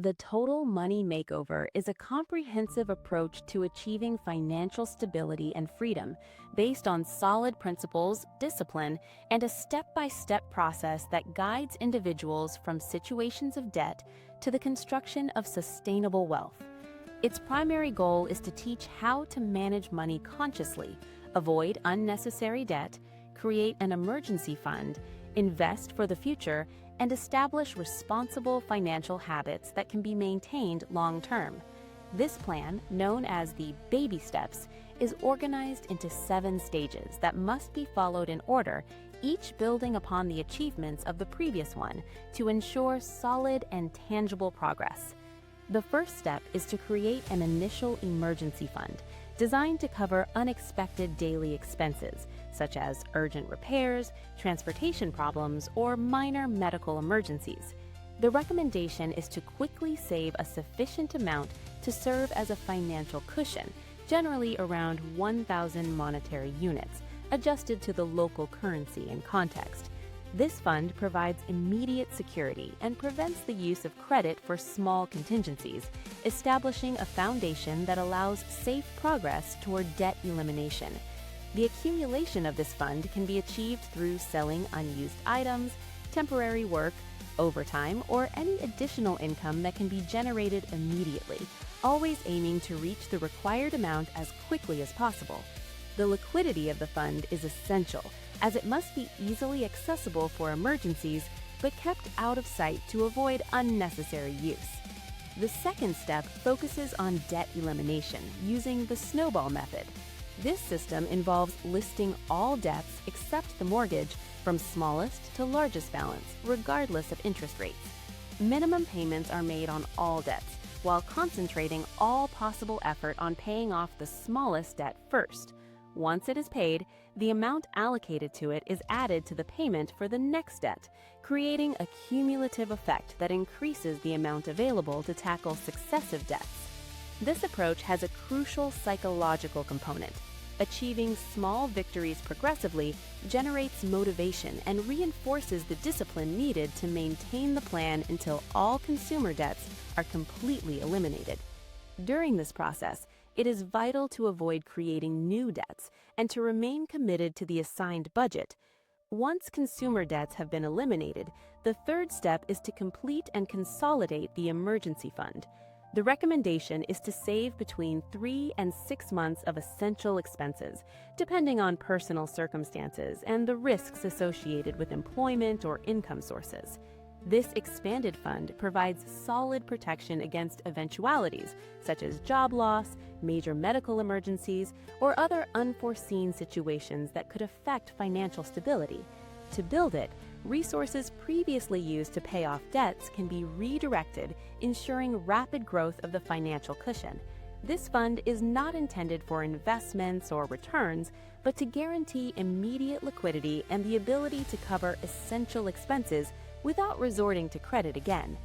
The Total Money Makeover is a comprehensive approach to achieving financial stability and freedom based on solid principles, discipline, and a step-by-step process that guides individuals from situations of debt to the construction of sustainable wealth. Its primary goal is to teach how to manage money consciously, avoid unnecessary debt, create an emergency fund, invest for the future, and establish responsible financial habits that can be maintained long-term. This plan, known as the baby steps, is organized into 7 stages that must be followed in order, each building upon the achievements of the previous one to ensure solid and tangible progress. The first step is to create an initial emergency fund designed to cover unexpected daily expenses, such as urgent repairs, transportation problems, or minor medical emergencies. The recommendation is to quickly save a sufficient amount to serve as a financial cushion, generally around 1,000 monetary units, adjusted to the local currency and context. This fund provides immediate security and prevents the use of credit for small contingencies, establishing a foundation that allows safe progress toward debt elimination. The accumulation of this fund can be achieved through selling unused items, temporary work, overtime, or any additional income that can be generated immediately, always aiming to reach the required amount as quickly as possible. The liquidity of the fund is essential, as it must be easily accessible for emergencies, but kept out of sight to avoid unnecessary use. The second step focuses on debt elimination using the snowball method. This system involves listing all debts except the mortgage from smallest to largest balance, regardless of interest rates. Minimum payments are made on all debts, while concentrating all possible effort on paying off the smallest debt first. Once it is paid, the amount allocated to it is added to the payment for the next debt, creating a cumulative effect that increases the amount available to tackle successive debts. This approach has a crucial psychological component. Achieving small victories progressively generates motivation and reinforces the discipline needed to maintain the plan until all consumer debts are completely eliminated. During this process, it is vital to avoid creating new debts and to remain committed to the assigned budget. Once consumer debts have been eliminated, the third step is to complete and consolidate the emergency fund. The recommendation is to save between 3 and 6 months of essential expenses, depending on personal circumstances and the risks associated with employment or income sources. This expanded fund provides solid protection against eventualities such as job loss, major medical emergencies, or other unforeseen situations that could affect financial stability. To build it, resources previously used to pay off debts can be redirected, ensuring rapid growth of the financial cushion. This fund is not intended for investments or returns, but to guarantee immediate liquidity and the ability to cover essential expenses without resorting to credit again.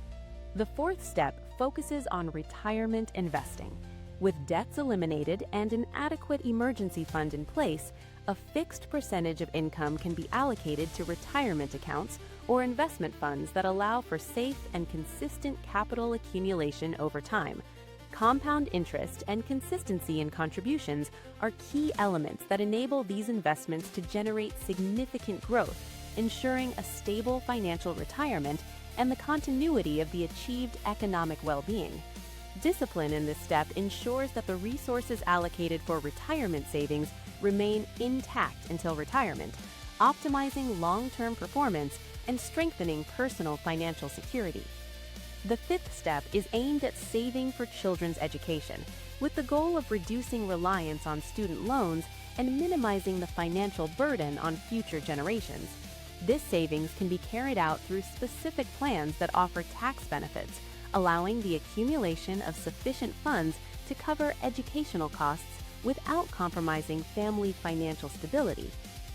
The fourth step focuses on retirement investing. With debts eliminated and an adequate emergency fund in place, a fixed percentage of income can be allocated to retirement accounts or investment funds that allow for safe and consistent capital accumulation over time. Compound interest and consistency in contributions are key elements that enable these investments to generate significant growth, ensuring a stable financial retirement and the continuity of the achieved economic well-being. Discipline in this step ensures that the resources allocated for retirement savings remain intact until retirement, optimizing long-term performance and strengthening personal financial security. The fifth step is aimed at saving for children's education, with the goal of reducing reliance on student loans and minimizing the financial burden on future generations. This savings can be carried out through specific plans that offer tax benefits, allowing the accumulation of sufficient funds to cover educational costs without compromising family financial stability.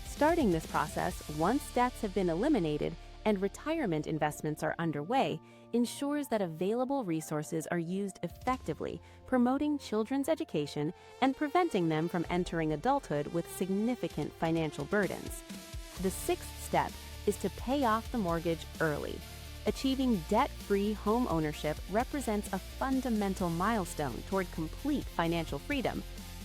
Starting this process once debts have been eliminated and retirement investments are underway ensures that available resources are used effectively, promoting children's education and preventing them from entering adulthood with significant financial burdens. The sixth step is to pay off the mortgage early. Achieving debt-free home ownership represents a fundamental milestone toward complete financial freedom.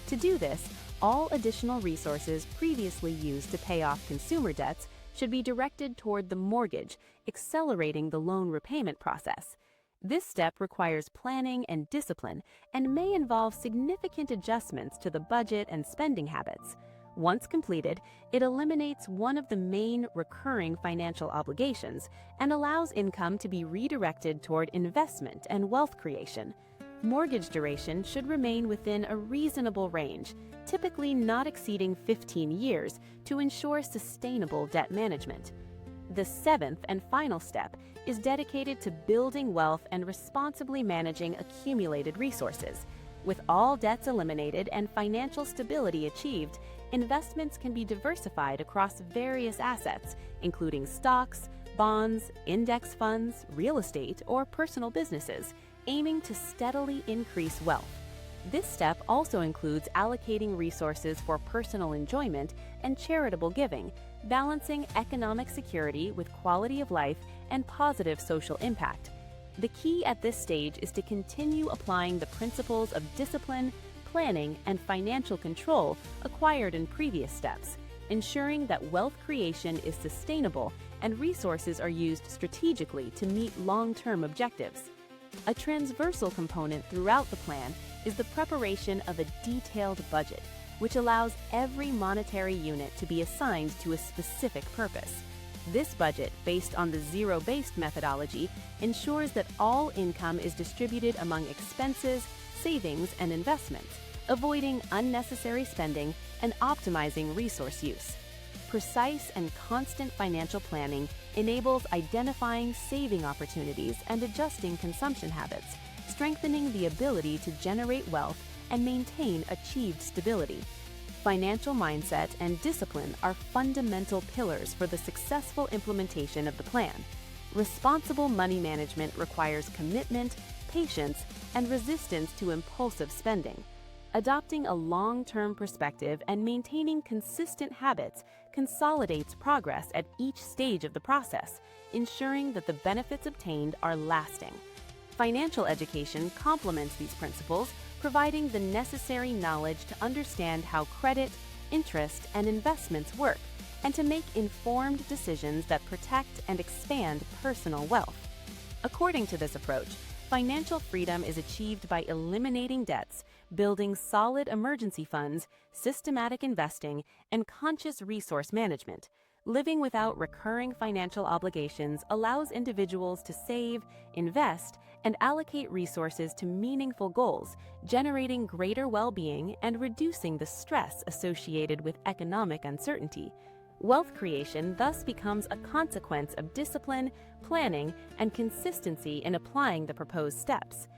To do this, all additional resources previously used to pay off consumer debts should be directed toward the mortgage, accelerating the loan repayment process. This step requires planning and discipline and may involve significant adjustments to the budget and spending habits. Once completed, it eliminates one of the main recurring financial obligations and allows income to be redirected toward investment and wealth creation. Mortgage duration should remain within a reasonable range, typically not exceeding 15 years, to ensure sustainable debt management. The seventh and final step is dedicated to building wealth and responsibly managing accumulated resources. With all debts eliminated and financial stability achieved, investments can be diversified across various assets, including stocks, bonds, index funds, real estate, or personal businesses, aiming to steadily increase wealth. This step also includes allocating resources for personal enjoyment and charitable giving, balancing economic security with quality of life and positive social impact. The key at this stage is to continue applying the principles of discipline, planning, and financial control acquired in previous steps, ensuring that wealth creation is sustainable and resources are used strategically to meet long-term objectives. A transversal component throughout the plan is the preparation of a detailed budget, which allows every monetary unit to be assigned to a specific purpose. This budget, based on the zero-based methodology, ensures that all income is distributed among expenses, savings, and investments, avoiding unnecessary spending and optimizing resource use. Precise and constant financial planning enables identifying saving opportunities and adjusting consumption habits, strengthening the ability to generate wealth and maintain achieved stability. Financial mindset and discipline are fundamental pillars for the successful implementation of the plan. Responsible money management requires commitment, patience, and resistance to impulsive spending. Adopting a long-term perspective and maintaining consistent habits consolidates progress at each stage of the process, ensuring that the benefits obtained are lasting. Financial education complements these principles, providing the necessary knowledge to understand how credit, interest, and investments work, and to make informed decisions that protect and expand personal wealth. According to this approach, financial freedom is achieved by eliminating debts, building solid emergency funds, systematic investing, and conscious resource management. Living without recurring financial obligations allows individuals to save, invest, and allocate resources to meaningful goals, generating greater well-being and reducing the stress associated with economic uncertainty. Wealth creation thus becomes a consequence of discipline, planning, and consistency in applying the proposed steps.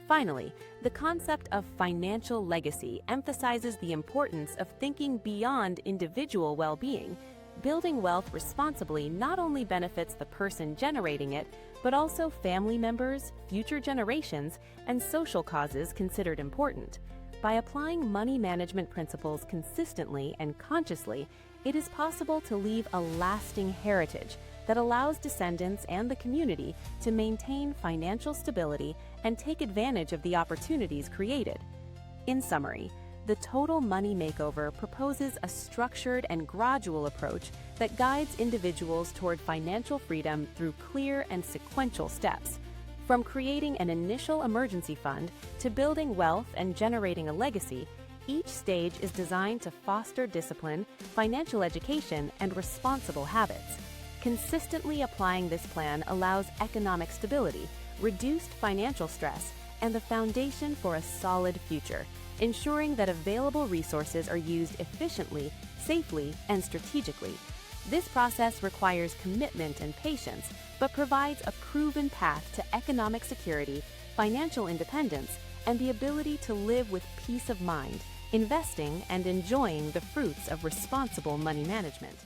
Finally, the concept of financial legacy emphasizes the importance of thinking beyond individual well-being. Building wealth responsibly not only benefits the person generating it, but also family members, future generations, and social causes considered important. By applying money management principles consistently and consciously, it is possible to leave a lasting heritage that allows descendants and the community to maintain financial stability and take advantage of the opportunities created. In summary, the Total Money Makeover proposes a structured and gradual approach that guides individuals toward financial freedom through clear and sequential steps. From creating an initial emergency fund to building wealth and generating a legacy, each stage is designed to foster discipline, financial education, and responsible habits. Consistently applying this plan allows economic stability, reduced financial stress, and the foundation for a solid future, ensuring that available resources are used efficiently, safely, and strategically. This process requires commitment and patience, but provides a proven path to economic security, financial independence, and the ability to live with peace of mind, investing and enjoying the fruits of responsible money management.